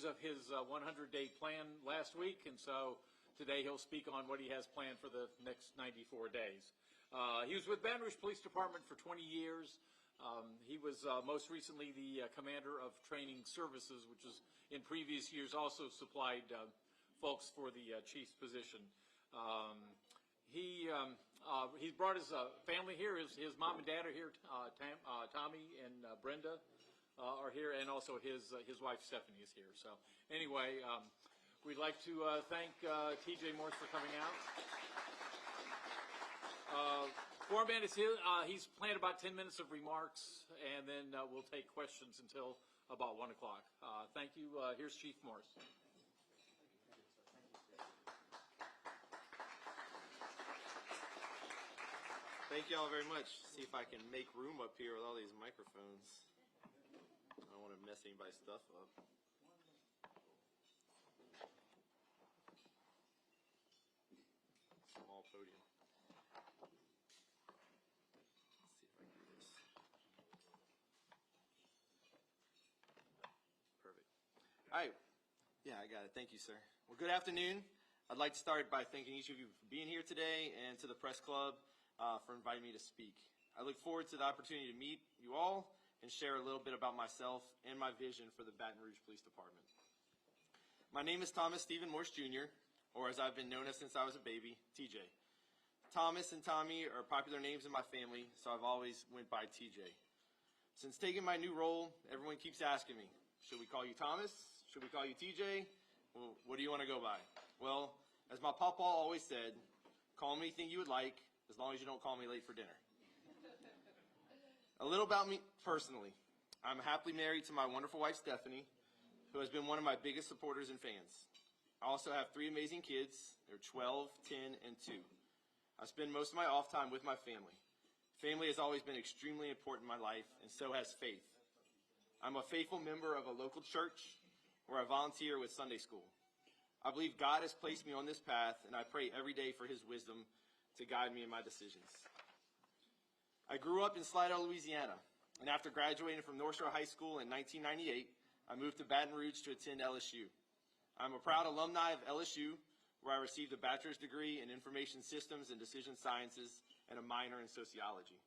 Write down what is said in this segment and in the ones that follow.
news of his 100-day plan last week, and so today he'll speak on what he has planned for the next 94 days. He was with Baton Rouge Police Department for 20 years. He was most recently the commander of training services, which is in previous years also supplied folks for the chief's position. He's brought his family here. His mom and dad are here. Tommy and Brenda are here, and also his wife Stephanie is here. So anyway, we'd like to thank TJ Morse for coming out. Format is here. He's planned about 10 minutes of remarks, and then we'll take questions until about 1 o'clock. Thank you. Here's Chief Morse. Thank you all very much. See if I can make room up here with all these microphones. I don't want to mess anybody's stuff up. Small podium. Let's see if I can do this. Perfect. All right. Yeah, I got it. Thank you, sir. Well, good afternoon. I'd like to start by thanking each of you for being here today and to the press club for inviting me to speak. I look forward to the opportunity to meet you all and share a little bit about myself and my vision for the Baton Rouge Police Department. My name is Thomas Stephen Morse Jr., or as I've been known as since I was a baby, TJ. Thomas and Tommy are popular names in my family, so I've always went by TJ. Since taking my new role, everyone keeps asking me, should we call you Thomas? Should we call you TJ? Well, what do you want to go by? Well, as my papa always said, call me anything you would like, as long as you don't call me late for dinner. A little about me personally. I'm happily married to my wonderful wife, Stephanie, who has been one of my biggest supporters and fans. I also have 3 amazing kids. They're 12, 10, and 2. I spend most of my off time with my family. Family has always been extremely important in my life, and so has faith. I'm a faithful member of a local church where I volunteer with Sunday school. I believe God has placed me on this path, and I pray every day for his wisdom to guide me in my decisions. I grew up in Slidell, Louisiana, and after graduating from North Shore High School in 1998, I moved to Baton Rouge to attend LSU. I'm a proud alumni of LSU, where I received a bachelor's degree in Information Systems and Decision Sciences and a minor in Sociology.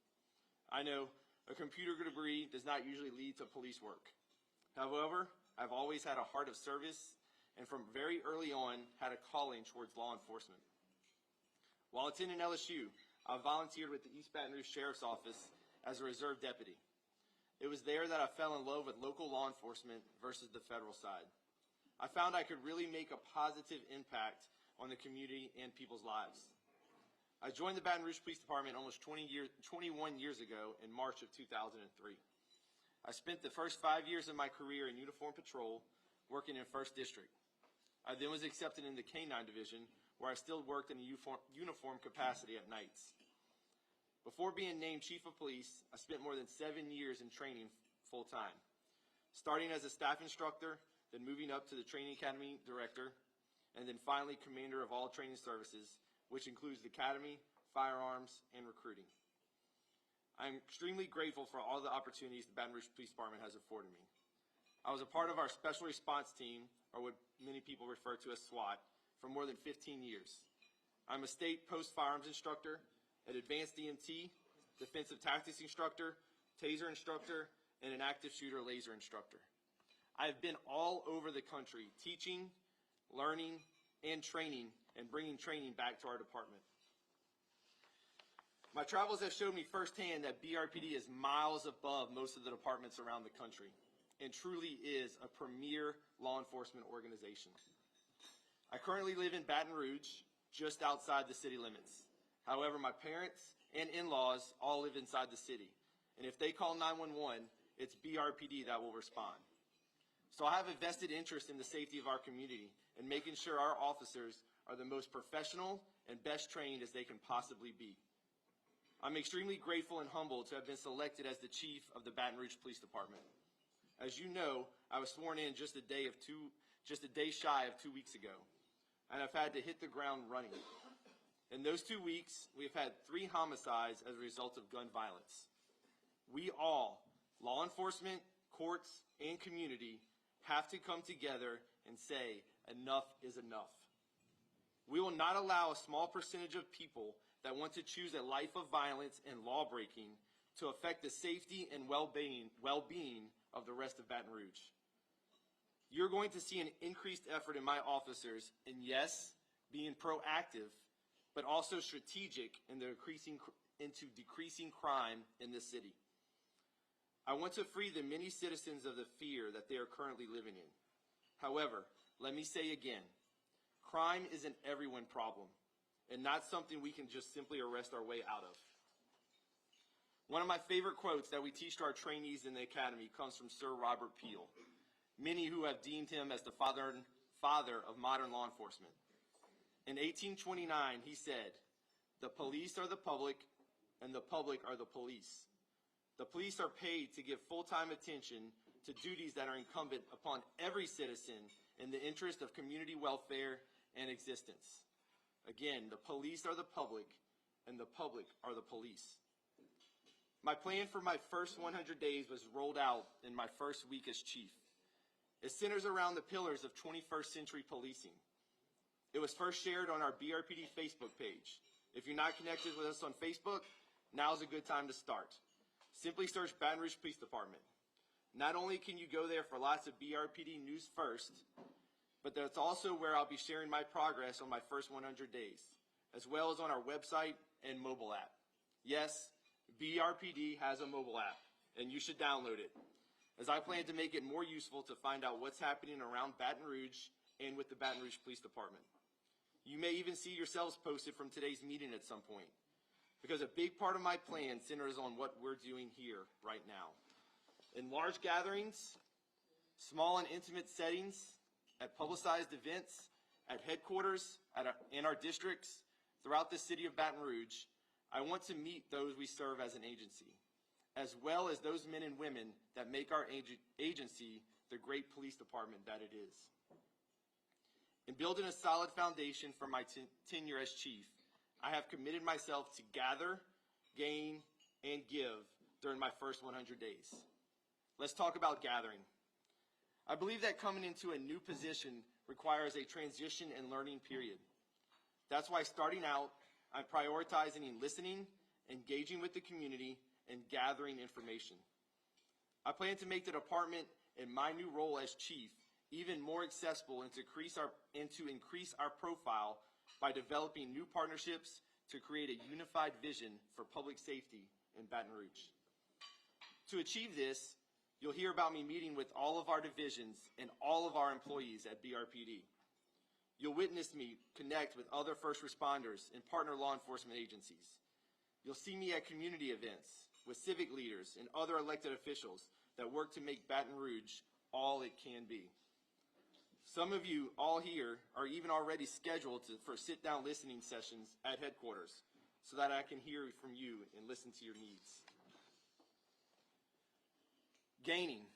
I know a computer degree does not usually lead to police work. However, I've always had a heart of service, and from very early on had a calling towards law enforcement. While attending LSU, I volunteered with the East Baton Rouge Sheriff's Office as a reserve deputy. It was there that I fell in love with local law enforcement versus the federal side. I found I could really make a positive impact on the community and people's lives. I joined the Baton Rouge Police Department almost 21 years ago in March of 2003. I spent the first 5 years of my career in uniform patrol working in 1st District. I then was accepted in the K-9 Division, where I still worked in a uniform capacity at nights. Before being named Chief of Police, I spent more than 7 years in training full-time, starting as a staff instructor, then moving up to the Training Academy Director, and then finally Commander of all training services, which includes the Academy, firearms, and recruiting. I'm extremely grateful for all the opportunities the Baton Rouge Police Department has afforded me. I was a part of our Special Response Team, or what many people refer to as SWAT, for more than 15 years. I'm a state post-firearms instructor, an advanced EMT, defensive tactics instructor, taser instructor, and an active shooter laser instructor. I have been all over the country teaching, learning, and training, and bringing training back to our department. My travels have showed me firsthand that BRPD is miles above most of the departments around the country and truly is a premier law enforcement organization. I currently live in Baton Rouge, just outside the city limits. However, my parents and in-laws all live inside the city, and if they call 911, it's BRPD that will respond. So I have a vested interest in the safety of our community and making sure our officers are the most professional and best trained as they can possibly be. I'm extremely grateful and humbled to have been selected as the Chief of the Baton Rouge Police Department. As you know, I was sworn in just a day shy of 2 weeks ago, and I've had to hit the ground running. In those 2 weeks, we have had 3 homicides as a result of gun violence. We all, law enforcement, courts, and community, have to come together and say, enough is enough. We will not allow a small percentage of people that want to choose a life of violence and lawbreaking to affect the safety and well-being of the rest of Baton Rouge. You're going to see an increased effort in my officers in, yes, being proactive, but also strategic into decreasing crime in this city. I want to free the many citizens of the fear that they are currently living in. However, let me say again, crime is an everyone problem and not something we can just simply arrest our way out of. One of my favorite quotes that we teach to our trainees in the academy comes from Sir Robert Peel, many who have deemed him as the father of modern law enforcement. In 1829, he said, "The police are the public, and the public are the police. The police are paid to give full-time attention to duties that are incumbent upon every citizen in the interest of community welfare and existence." Again, the police are the public, and the public are the police. My plan for my first 100 days was rolled out in my first week as chief. It centers around the pillars of 21st century policing. It was first shared on our BRPD Facebook page. If you're not connected with us on Facebook, now's a good time to start. Simply search Baton Rouge Police Department. Not only can you go there for lots of BRPD news first, but that's also where I'll be sharing my progress on my first 100 days, as well as on our website and mobile app. Yes, BRPD has a mobile app, and you should download it, as I plan to make it more useful to find out what's happening around Baton Rouge and with the Baton Rouge Police Department. You may even see yourselves posted from today's meeting at some point, because a big part of my plan centers on what we're doing here right now. In large gatherings, small and intimate settings, at publicized events, at headquarters, in our districts, throughout the city of Baton Rouge, I want to meet those we serve as an agency, as well as those men and women that make our agency the great police department that it is. In building a solid foundation for my tenure as chief, I have committed myself to gather, gain, and give during my first 100 days. Let's talk about gathering. I believe that coming into a new position requires a transition and learning period. That's why starting out, I'm prioritizing listening, engaging with the community, and gathering information. I plan to make the department and my new role as chief even more accessible and to increase our profile by developing new partnerships to create a unified vision for public safety in Baton Rouge. To achieve this, you'll hear about me meeting with all of our divisions and all of our employees at BRPD. You'll witness me connect with other first responders and partner law enforcement agencies. You'll see me at community events with civic leaders and other elected officials that work to make Baton Rouge all it can be. Some of you all here are even already scheduled for sit-down listening sessions at headquarters so that I can hear from you and listen to your needs. Gaining.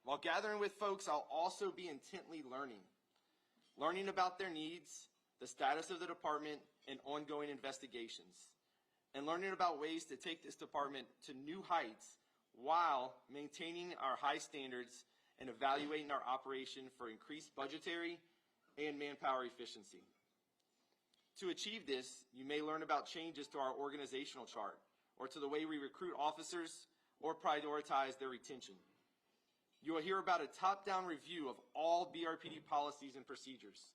While gathering with folks, I'll also be intently learning about their needs, the status of the department, and ongoing investigations, and learning about ways to take this department to new heights while maintaining our high standards and evaluating our operation for increased budgetary and manpower efficiency. To achieve this, you may learn about changes to our organizational chart or to the way we recruit officers or prioritize their retention. You will hear about a top-down review of all BRPD policies and procedures.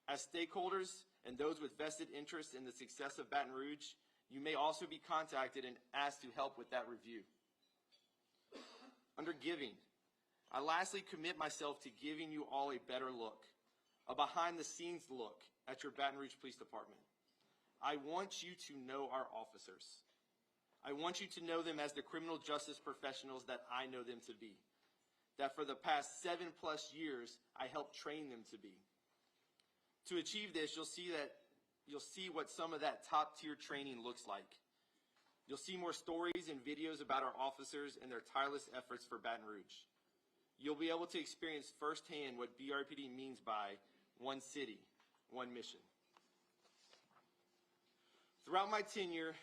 As stakeholders and those with vested interest in the success of Baton Rouge, you may also be contacted and asked to help with that review. Under giving, I lastly commit myself to giving you all a better look, a behind-the-scenes look at your Baton Rouge Police Department. I want you to know our officers. I want you to know them as the criminal justice professionals that I know them to be, that for the past 7+ years, I helped train them to be. To achieve this, you'll see what some of that top-tier training looks like. You'll see more stories and videos about our officers and their tireless efforts for Baton Rouge. You'll be able to experience firsthand what BRPD means by one city, one mission. Throughout my tenure,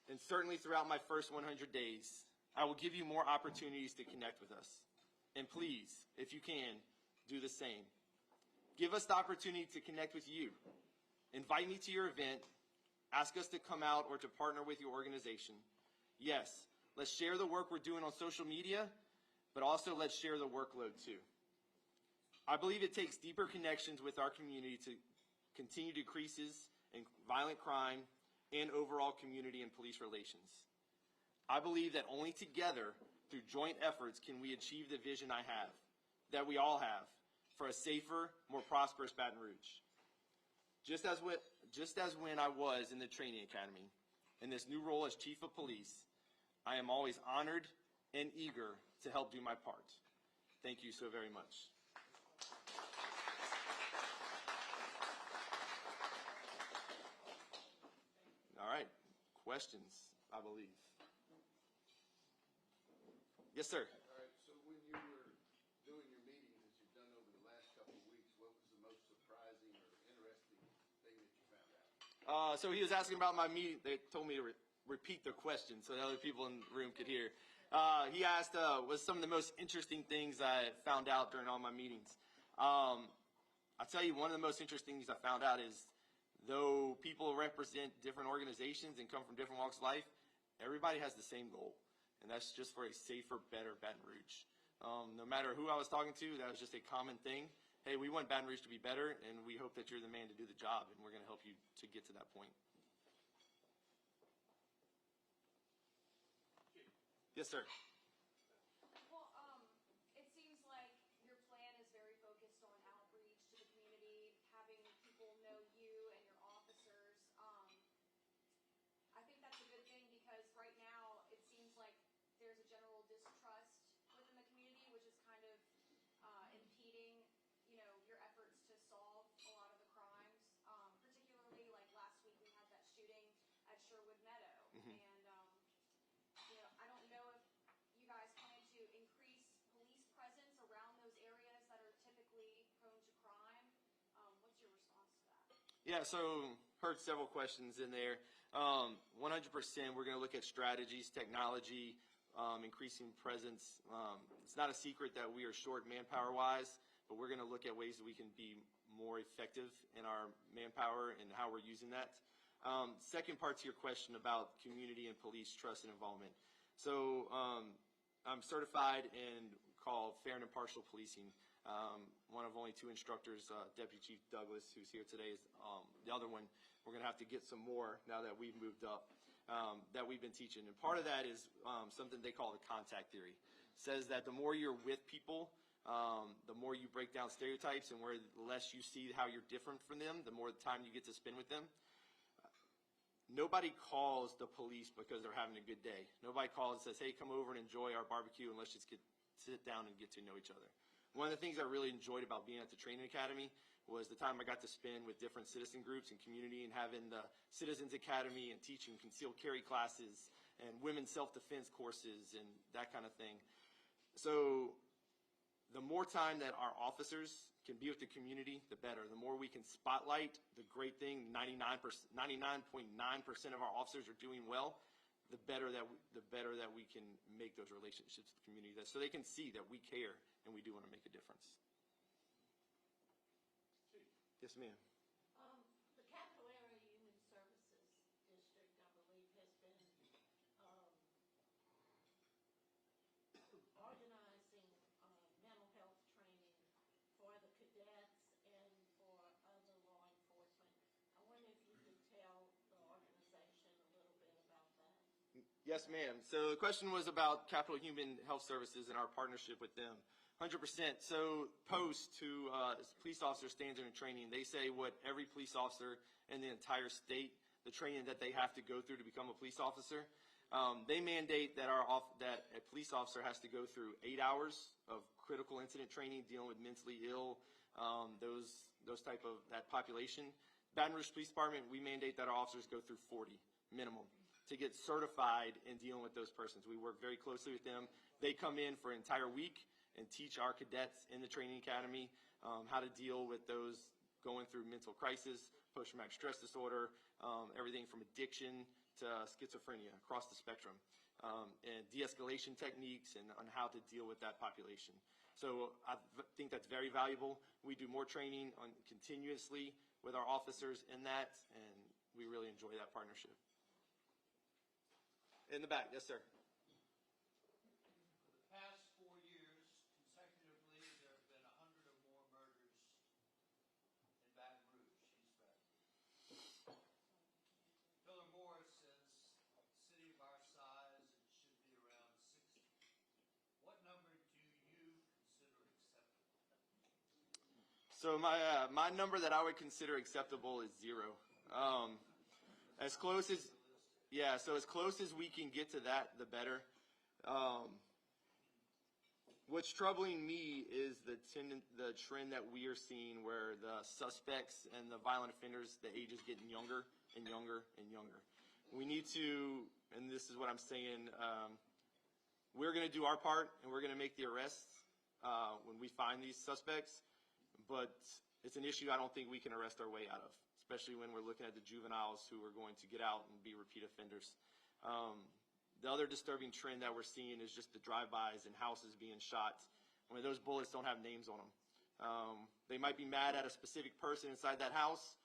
and certainly throughout my first 100 days, I will give you more opportunities to connect with us. And please, if you can, do the same. Give us the opportunity to connect with you. Invite me to your event. Ask us to come out or to partner with your organization. Yes, let's share the work we're doing on social media, but also let's share the workload too. I believe it takes deeper connections with our community to continue decreases in violent crime and overall community and police relations. I believe that only together, through joint efforts, can we achieve the vision I have, that we all have, for a safer, more prosperous Baton Rouge. Just as when I was in the training academy, in this new role as Chief of Police, I am always honored and eager to help do my part. Thank you so very much. All right, questions, I believe. Yes, sir. All right, so when you were doing your meetings that you've done over the last couple of weeks, what was the most surprising or interesting thing that you found out? So he was asking about my meeting. They told me to repeat the question so that other people in the room could hear. He asked, what's some of the most interesting things I found out during all my meetings? I'll tell you, one of the most interesting things I found out is, though people represent different organizations and come from different walks of life, everybody has the same goal, and that's just for a safer, better Baton Rouge. No matter who I was talking to, that was just a common thing. Hey, we want Baton Rouge to be better, and we hope that you're the man to do the job, and we're going to help you to get to that point. Yes, sir. Well, it seems like your plan is very focused on outreach to the community, having people know you and your officers. I think that's a good thing because right now it seems like there's a general distrust within the community, which is kind of impeding, your efforts to solve a lot of the crimes. Particularly like last week we had that shooting at Sherwood Meadow, and I don't know if you guys plan to increase police presence around those areas that are typically prone to crime. What's your response to that? Yeah, so heard several questions in there. 100%, we're going to look at strategies, technology, increasing presence. It's not a secret that we are short manpower-wise, but we're going to look at ways that we can be more effective in our manpower and how we're using that. Second part to your question about community and police trust and involvement. So I'm certified in called Fair and Impartial Policing. One of only 2 instructors, Deputy Chief Douglas, who's here today, is the other one. We're going to have to get some more now that we've moved up, that we've been teaching. And part of that is something they call the contact theory. It says that the more you're with people, the more you break down stereotypes, and where less you see how you're different from them, the more time you get to spend with them. Nobody calls the police because they're having a good day. Nobody calls and says, hey, come over and enjoy our barbecue and let's just sit down and get to know each other. One of the things I really enjoyed about being at the training academy was the time I got to spend with different citizen groups and community, and having the Citizens Academy and teaching concealed carry classes and women's self-defense courses and that kind of thing. So the more time that our officers can be with the community, the better. The more we can spotlight the great thing, 99.9% of our officers are doing well, the better that we can make those relationships with the community, so they can see that we care and we do want to make a difference. Yes, ma'am. The Capital Area Human Services District, I believe, has been organizing mental health training for the cadets and for other law enforcement. I wonder if you could tell the organization a little bit about that. Yes, ma'am. So the question was about Capital Human Health Services and our partnership with them. 100%. So post to police officer standards and training, they say what every police officer in the entire state, the training that they have to go through to become a police officer. They mandate that that a police officer has to go through 8 hours of critical incident training, dealing with mentally ill, that population. Baton Rouge Police Department, we mandate that our officers go through 40 minimum to get certified in dealing with those persons. We work very closely with them. They come in for an entire week and teach our cadets in the training academy how to deal with those going through mental crisis, post-traumatic stress disorder, everything from addiction to schizophrenia across the spectrum, and de-escalation techniques and on how to deal with that population. So I think that's very valuable. We do more training on continuously with our officers in that, and we really enjoy that partnership. In the back, yes, sir. For the past 4 years, consecutively, there have been 100 or more murders in Baton Rouge, East Baton. Furthermore, since a city of our size, it should be around 60. What number do you consider acceptable? So my number that I would consider acceptable is 0. As close as, yeah, so as close as we can get to that, the better. What's troubling me is the trend that we are seeing where the suspects and the violent offenders, the age is getting younger and younger and younger. We need to, and this is what I'm saying, we're going to do our part and we're going to make the arrests when we find these suspects, but it's an issue I don't think we can arrest our way out of, especially when we're looking at the juveniles who are going to get out and be repeat offenders. The other disturbing trend that we're seeing is just the drive-bys and houses being shot. I mean, those bullets don't have names on them. They might be mad at a specific person inside that house,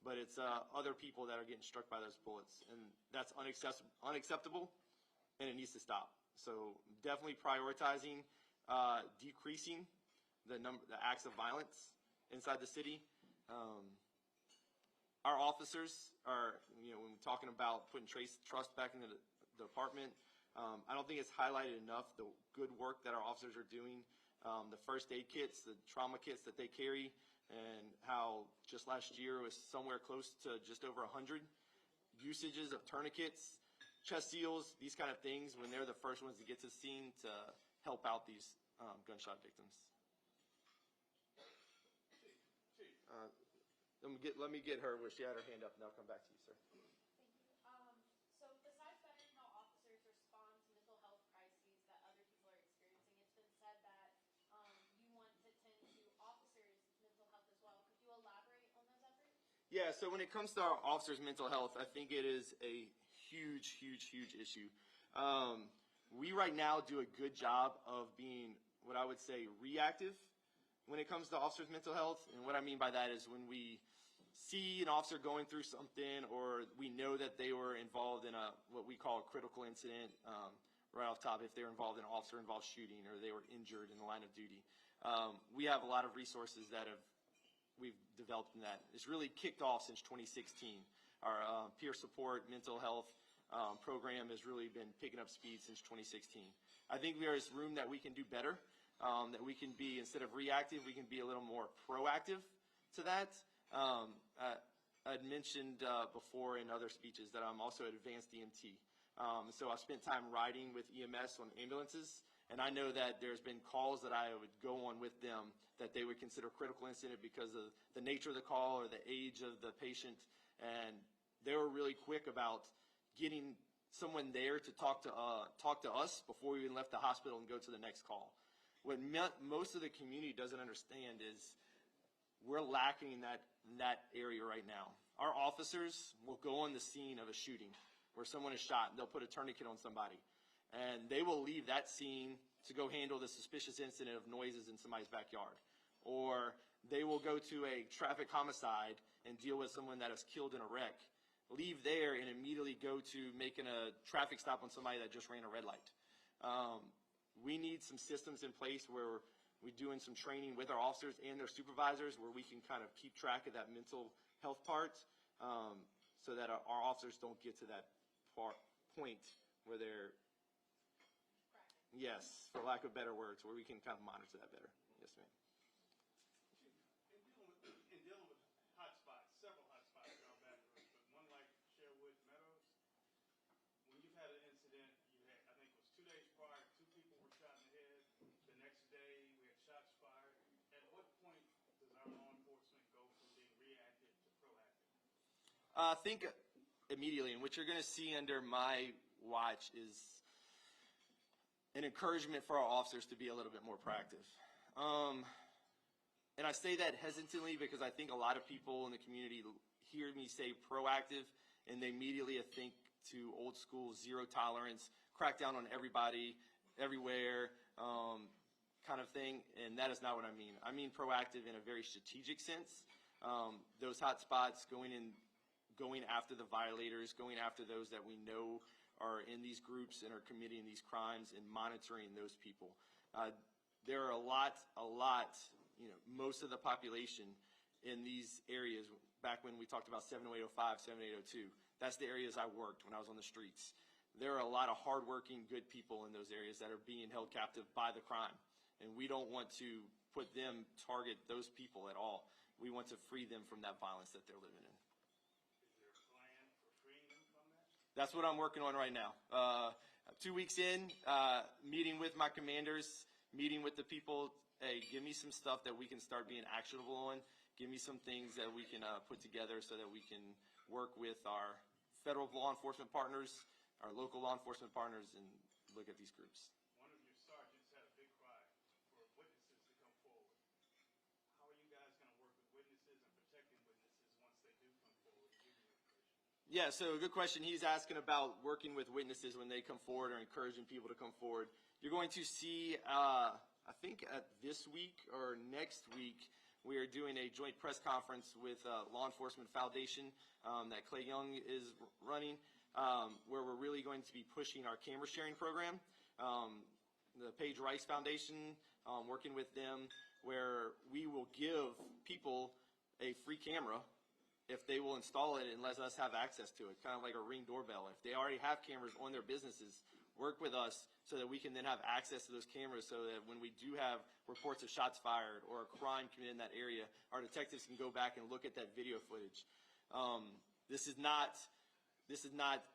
but it's other people that are getting struck by those bullets. And that's unacceptable, and it needs to stop. So definitely prioritizing, decreasing the acts of violence inside the city. Our officers are, when we're talking about putting trust back into the department, I don't think it's highlighted enough the good work that our officers are doing, the first aid kits, the trauma kits that they carry, and how just last year was somewhere close to just over 100 usages of tourniquets, chest seals, these kind of things when they're the first ones to get to the scene to help out these gunshot victims. Let me get her where she had her hand up, and I'll come back to you, sir. Thank you. So besides bettering how officers respond to mental health crises that other people are experiencing, it's been said that you want to tend to officers' mental health as well. Could you elaborate on those efforts? Yeah, so when it comes to our officers' mental health, I think it is a huge, huge, huge issue. We right now do a good job of being what I would say reactive when it comes to officers' mental health. And what I mean by that is when we see an officer going through something, or we know that they were involved in what we call a critical incident, right off top, if they were involved in an officer-involved shooting or they were injured in the line of duty. We have a lot of resources that we've developed in that. It's really kicked off since 2016. Our peer support mental health program has really been picking up speed since 2016. I think there is room that we can do better, that we can be, instead of reactive, we can be a little more proactive to that. I'd mentioned before in other speeches that I'm also an advanced EMT. So I've spent time riding with EMS on ambulances, and I know that there's been calls that I would go on with them that they would consider critical incident because of the nature of the call or the age of the patient, and they were really quick about getting someone there to talk to us before we even left the hospital and go to the next call. What most of the community doesn't understand is we're lacking in that area right now. Our officers will go on the scene of a shooting where someone is shot, and they'll put a tourniquet on somebody. And they will leave that scene to go handle the suspicious incident of noises in somebody's backyard. Or they will go to a traffic homicide and deal with someone that is killed in a wreck, leave there and immediately go to making a traffic stop on somebody that just ran a red light. We need some systems in place where we're doing some training with our officers and their supervisors where we can kind of keep track of that mental health part, so that our officers don't get to that point where they're, yes, for lack of better words, where we can kind of monitor that better. Yes, ma'am. In dealing with hot spots, several hot spots around Baton Rouge, but one like Sherwood Meadows, when you've had an incident, I think it was 2 days prior, 2 people were shot in the head. The next day, we had shots fired. At what point does our law enforcement go from being reactive to proactive? I think immediately, and what you're going to see under my watch is an encouragement for our officers to be a little bit more proactive. And I say that hesitantly because I think a lot of people in the community hear me say proactive, and they immediately think to old school, zero tolerance, crack down on everybody, everywhere, kind of thing, and that is not what I mean. I mean proactive in a very strategic sense. Those hot spots, going after the violators, going after those that we know are in these groups and are committing these crimes, and monitoring those people. There are a lot, most of the population in these areas, back when we talked about 70805, 70802, that's the areas I worked when I was on the streets. There are a lot of hardworking, good people in those areas that are being held captive by the crime. And we don't want to put them, target those people at all. We want to free them from that violence that they're living in. Is there a plan for freeing them from that? That's what I'm working on right now. 2 weeks in, meeting with my commanders, meeting with the people. Hey, give me some stuff that we can start being actionable on. Give me some things that we can put together so that we can work with our federal law enforcement partners, our local law enforcement partners, and look at these groups. One of your sergeants had a big cry for witnesses to come forward. How are you guys going to work with witnesses and protecting witnesses once they do come forward and give you information? Yeah, so good question. He's asking about working with witnesses when they come forward, or encouraging people to come forward. You're going to see, I think this week or next week, we are doing a joint press conference with Law Enforcement Foundation that Clay Young is running, where we're really going to be pushing our camera sharing program. The Paige Rice Foundation, working with them, where we will give people a free camera if they will install it and let us have access to it, kind of like a Ring doorbell. If they already have cameras on their businesses, work with us so that we can then have access to those cameras, so that when we do have reports of shots fired or a crime committed in that area, our detectives can go back and look at that video footage. This is not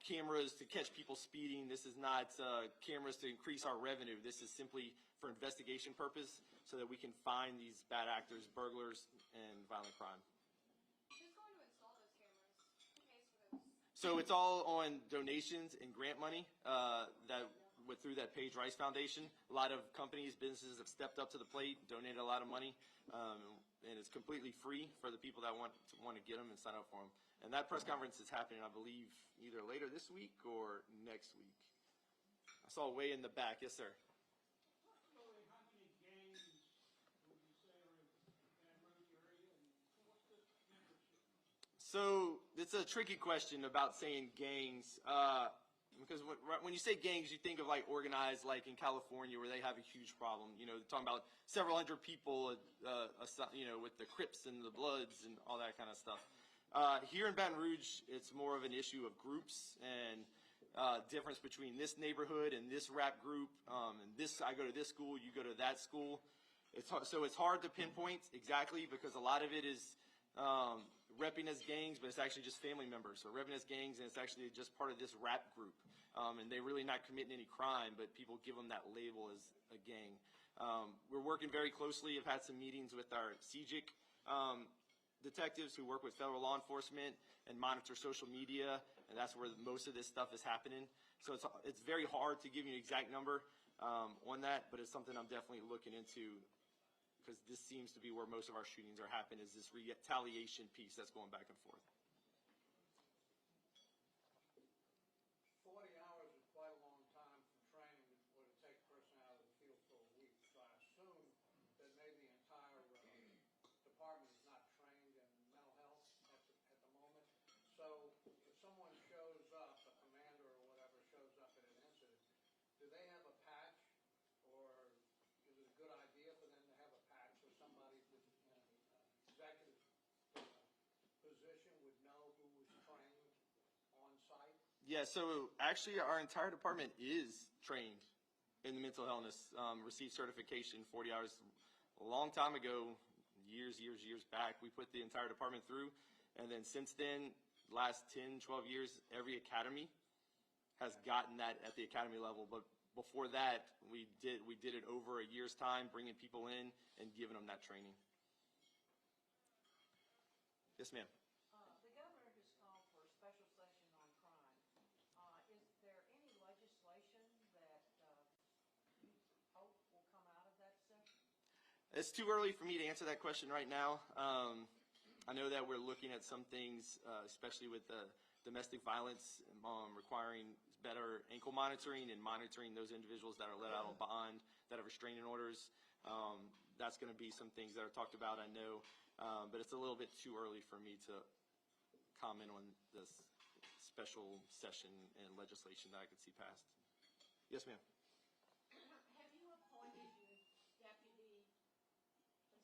cameras to catch people speeding. This is not cameras to increase our revenue. This is simply for investigation purpose, so that we can find these bad actors, burglars, and violent crime. Who's going to install those cameras? Who pays for those? So it's all on donations and grant money through that Paige Rice Foundation. A lot of companies, businesses have stepped up to the plate, donated a lot of money, and it's completely free for the people that want to get them and sign up for them. And that press conference is happening, I believe, either later this week or next week. I saw way in the back. Yes, sir. Louis, how many gangs would you say are in Baton Rouge area, and what's the membership? So it's a tricky question about saying gangs, because when you say gangs, you think of like organized, like in California, where they have a huge problem. They're talking about several hundred people, with the Crips and the Bloods and all that kind of stuff. Here in Baton Rouge, it's more of an issue of groups and difference between this neighborhood and this rap group. And I go to this school, you go to that school. So it's hard to pinpoint exactly, because a lot of it is repping as gangs, but it's actually just family members. So repping as gangs, and it's actually just part of this rap group. And they're really not committing any crime, but people give them that label as a gang. We're working very closely. I've had some meetings with our CJIC detectives who work with federal law enforcement and monitor social media, and that's where most of this stuff is happening. So it's very hard to give you an exact number on that, but it's something I'm definitely looking into, because this seems to be where most of our shootings are happening, is this retaliation piece that's going back and forth. 40 hours is quite a long time for training. Would it take a person out of the field for a week? So I assume that maybe the entire department is not trained in mental health at the moment. So if someone shows up, a commander or whatever shows up at an incident, do they have a patch, or is it a good idea for them to have a patch so somebody with executive position would know who was trained on site? Yeah, so actually our entire department is trained in the mental illness, received certification 40 hours a long time ago, years back. We put the entire department through, and then since then, last 10, 12 years, every academy has gotten that at the academy level. But before that, we did it over a year's time, bringing people in and giving them that training. Yes, ma'am. The governor has called for a special session on crime. Is there any legislation that you hope will come out of that session? It's too early for me to answer that question right now. I know that we're looking at some things, especially with the domestic violence, requiring better ankle monitoring and monitoring those individuals that are let out on bond, that have restraining orders. That's going to be some things that are talked about, I know, but it's a little bit too early for me to comment on this special session and legislation that I could see passed. Yes, ma'am. Have you appointed your deputy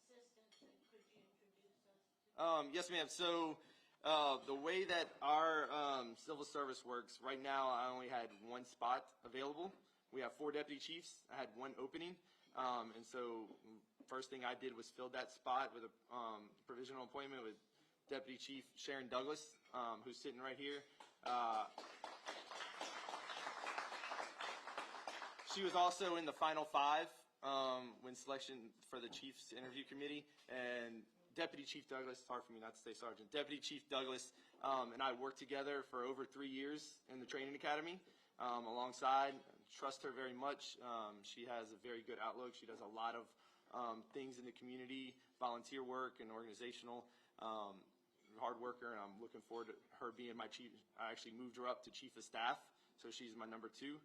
assistants, and could you introduce us to? Yes, ma'am. So the way that our civil service works, right now I only had one spot available. We have 4 deputy chiefs. I had one opening. And so first thing I did was fill that spot with a provisional appointment with Deputy Chief Sharon Douglas, who's sitting right here. She was also in the final 5 when selection for the Chiefs interview committee. And Deputy Chief Douglas, it's hard for me not to say Sergeant, Deputy Chief Douglas and I worked together for over 3 years in the training academy alongside. Trust her very much. She has a very good outlook. She does a lot of things in the community, volunteer work and organizational, hard worker, and I'm looking forward to her being my chief. I actually moved her up to chief of staff, so she's my number 2.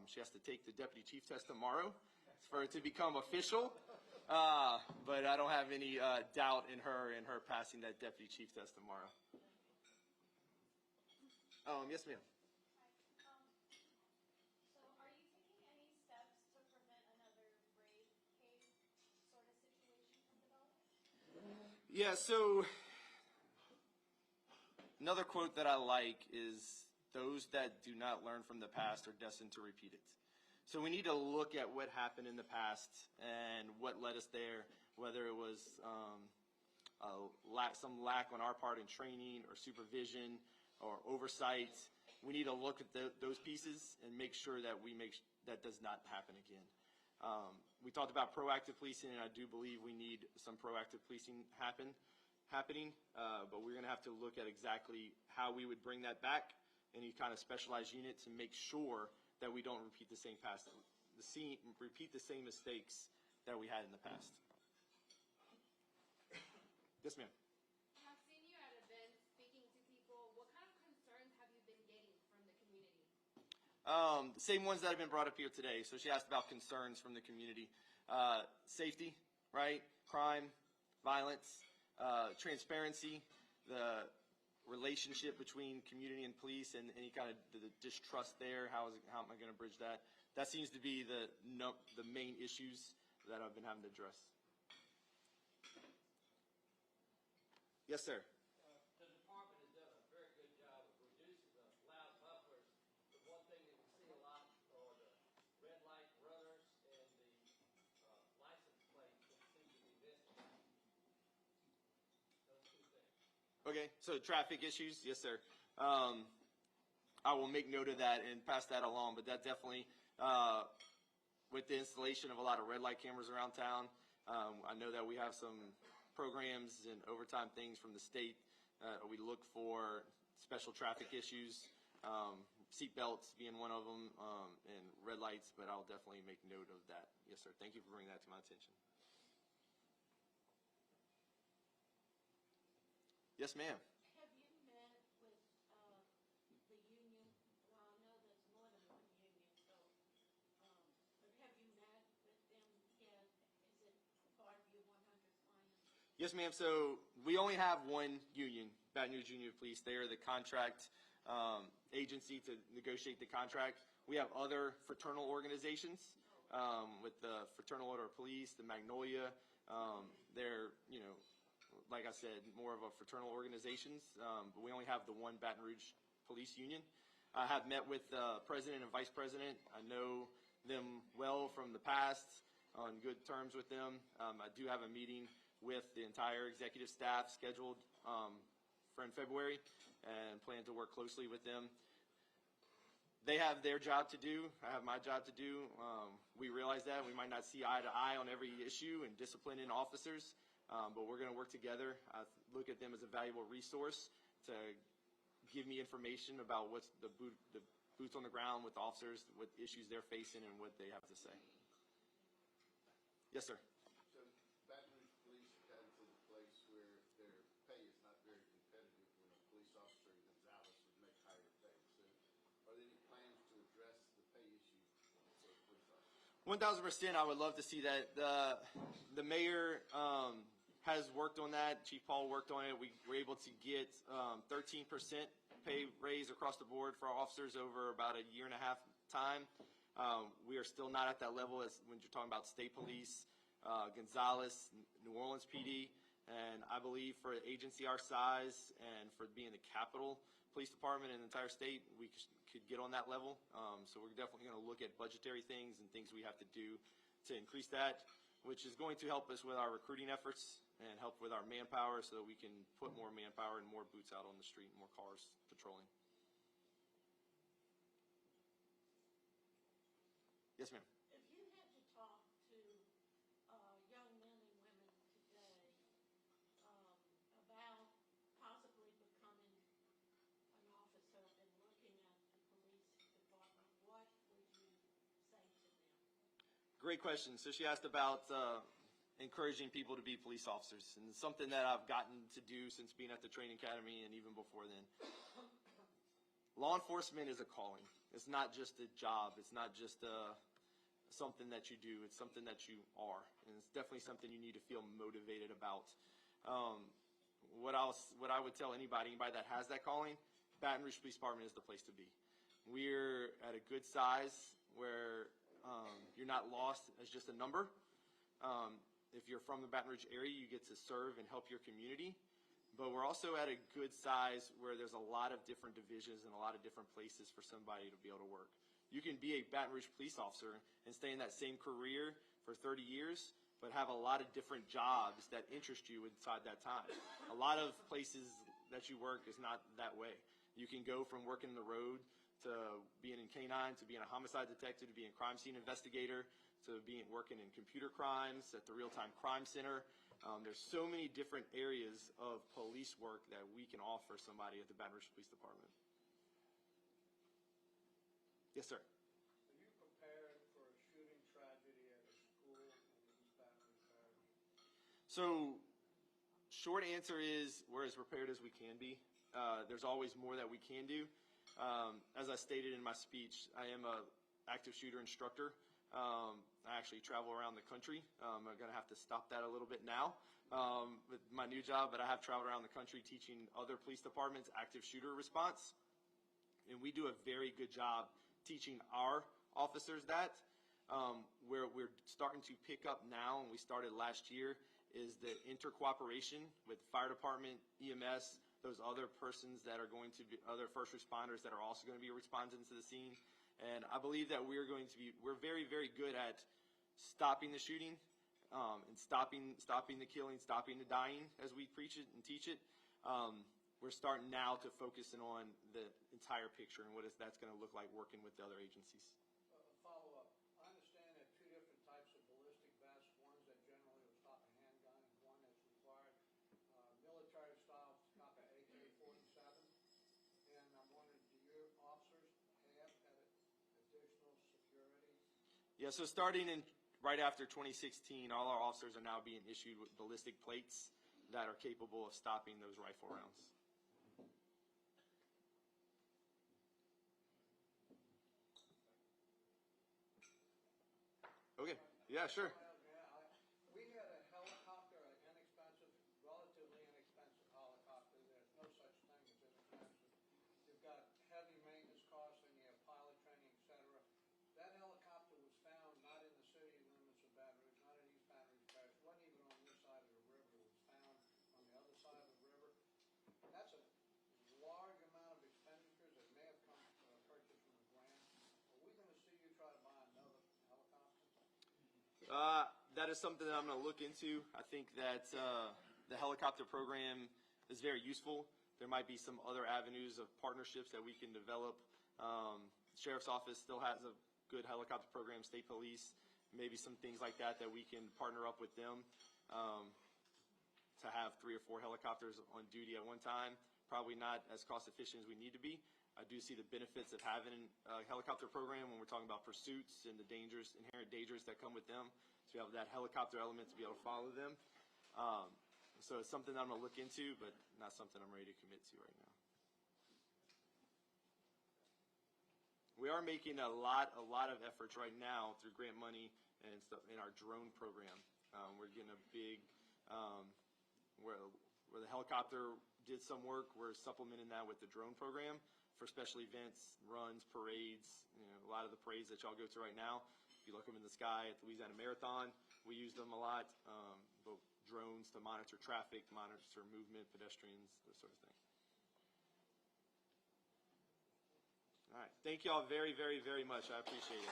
She has to take the deputy chief test tomorrow for it to become official, but I don't have any doubt in her passing that deputy chief test tomorrow. Yes, ma'am. So are you taking any steps to prevent another raid case sort of situation from developing? Yeah, so another quote that I like is, "Those that do not learn from the past are destined to repeat it." So we need to look at what happened in the past and what led us there, whether it was some lack on our part in training or supervision or oversight. We need to look at those pieces and make sure that that does not happen again. We talked about proactive policing, and I do believe we need some proactive policing happening, but we're going to have to look at exactly how we would bring that back, any kind of specialized unit, to make sure that we don't repeat the same mistakes that we had in the past. Yes, ma'am. I've seen you at events speaking to people. What kind of concerns have you been getting from the community? The same ones that have been brought up here today. So she asked about concerns from the community. Safety, right? Crime, violence, transparency, the relationship between community and police, and any kind of the distrust there. How am I going to bridge that? That seems to be the main issues that I've been having to address. Yes, sir. The department has done a very good job of reducing the loud mufflers. The one thing that we see a lot are the red light runners and the license plates that seem to be missing. Those 2 things. Okay, so traffic issues, yes, sir. I will make note of that and pass that along, but that definitely, with the installation of a lot of red light cameras around town, I know that we have some programs and overtime things from the state. We look for special traffic issues, seat belts being one of them, and red lights, but I'll definitely make note of that. Yes, sir. Thank you for bringing that to my attention. Yes, ma'am. Have you met with the union? Well, I know there's more than one union, so, but have you met with them yet? Is it part of your 100 clients? Yes, ma'am. So we only have one union, Baton Rouge Union of Police. They are the contract agency to negotiate the contract. We have other fraternal organizations with the Fraternal Order of Police, the Magnolia. They're, like I said, more of a fraternal organizations, but we only have the one Baton Rouge Police Union. I have met with the president and vice president. I know them well from the past, on good terms with them. I do have a meeting with the entire executive staff scheduled for in February, and plan to work closely with them. They have their job to do. I have my job to do. We realize that. We might not see eye to eye on every issue and disciplining officers, but we're going to work together. I look at them as a valuable resource to give me information about what's the boots on the ground with officers, what issues they're facing, and what they have to say. Yes, sir. So Baton Rouge Police have gotten to the place where their pay is not very competitive when a police officer in Gonzales would make higher pay. So are there any plans to address the pay issue for police officers? 1,000%. I would love to see that. The mayor has worked on that. Chief Paul worked on it. We were able to get 13% pay raise across the board for our officers over about a year and a half time. We are still not at that level as when you're talking about state police, Gonzales, New Orleans PD. And I believe for an agency our size and for being the capital police department in the entire state, we could get on that level. So we're definitely going to look at budgetary things and things we have to do to increase that, which is going to help us with our recruiting efforts and help with our manpower so that we can put more manpower and more boots out on the street, more cars patrolling. Yes, ma'am. If you had to talk to young men and women today about possibly becoming an officer and looking at the police department, what would you say to them? Great question. So she asked about encouraging people to be police officers, and it's something that I've gotten to do since being at the training academy and even before then. Law enforcement is a calling. It's not just a job. It's not just something that you do. It's something that you are, and it's definitely something you need to feel motivated about. What I would tell anybody that has that calling, Baton Rouge Police Department is the place to be. We're at a good size where you're not lost as just a number. If you're from the Baton Rouge area, you get to serve and help your community. But we're also at a good size where there's a lot of different divisions and a lot of different places for somebody to be able to work. You can be a Baton Rouge police officer and stay in that same career for 30 years, but have a lot of different jobs that interest you inside that time. A lot of places that you work is not that way. You can go from working the road to being in K-9, to being a homicide detective, to being a crime scene investigator, to working in computer crimes at the Real-Time Crime Center. There's so many different areas of police work that we can offer somebody at the Baton Rouge Police Department. Yes, sir. Are you prepared for a shooting tragedy at a school in East Baton Rouge Parish? So, short answer is we're as prepared as we can be. There's always more that we can do. As I stated in my speech, I am an active shooter instructor. I actually travel around the country. I'm going to have to stop that a little bit now with my new job, but I have traveled around the country teaching other police departments active shooter response. And we do a very good job teaching our officers that. Where we're starting to pick up now, and we started last year, is the intercooperation with fire department, EMS, those other persons that are going to be other first responders that are also going to be responding to the scene. And I believe that we're very, very good at stopping the shooting and stopping the killing, stopping the dying as we preach it and teach it. We're starting now to focus in on the entire picture and what that's going to look like working with the other agencies. Follow-up. I understand there are two different types of ballistic vests. One's that generally will stop a handgun, and one that's required military style to stop an AK-47. And I'm wondering, do your officers have additional security? Yeah, so starting in right after 2016, all our officers are now being issued with ballistic plates that are capable of stopping those rifle rounds. Okay, yeah, sure. We had a helicopter, an inexpensive, relatively inexpensive helicopter. There's no such thing as inexpensive. You've got heavy maintenance costs, and you have pilot training, et cetera. That helicopter was found not in the city limits of Baton Rouge, not in East Baton Rouge Parish. It wasn't even on this side of the river. It was found on the other side of the river. That's a large amount of expenditures that may have come purchased from a grant. Are we going to see you try to buy another helicopter? That is something that I'm going to look into. I think that the helicopter program is very useful. There might be some other avenues of partnerships that we can develop. Sheriff's Office still has a good helicopter program, state police, maybe some things like that we can partner up with them to have 3 or 4 helicopters on duty at one time. Probably not as cost efficient as we need to be. I do see the benefits of having a helicopter program when we're talking about pursuits and the inherent dangers that come with them. So we have that helicopter element to be able to follow them. So it's something that I'm going to look into, but not something I'm ready to commit to right now. We are making a lot of efforts right now through grant money and stuff in our drone program. We're getting a big, where the helicopter did some work, we're supplementing that with the drone program for special events, runs, parades, a lot of the parades that y'all go to right now. If you look them in the sky at the Louisiana Marathon, we use them a lot, both drones to monitor traffic, monitor movement, pedestrians, those sort of things. All right, thank y'all very, very, very much. I appreciate it.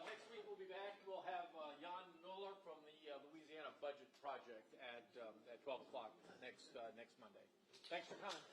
Next week we'll be back. We'll have Jan Mueller from the Louisiana Budget Project at 12 o'clock next Monday. Thanks for coming.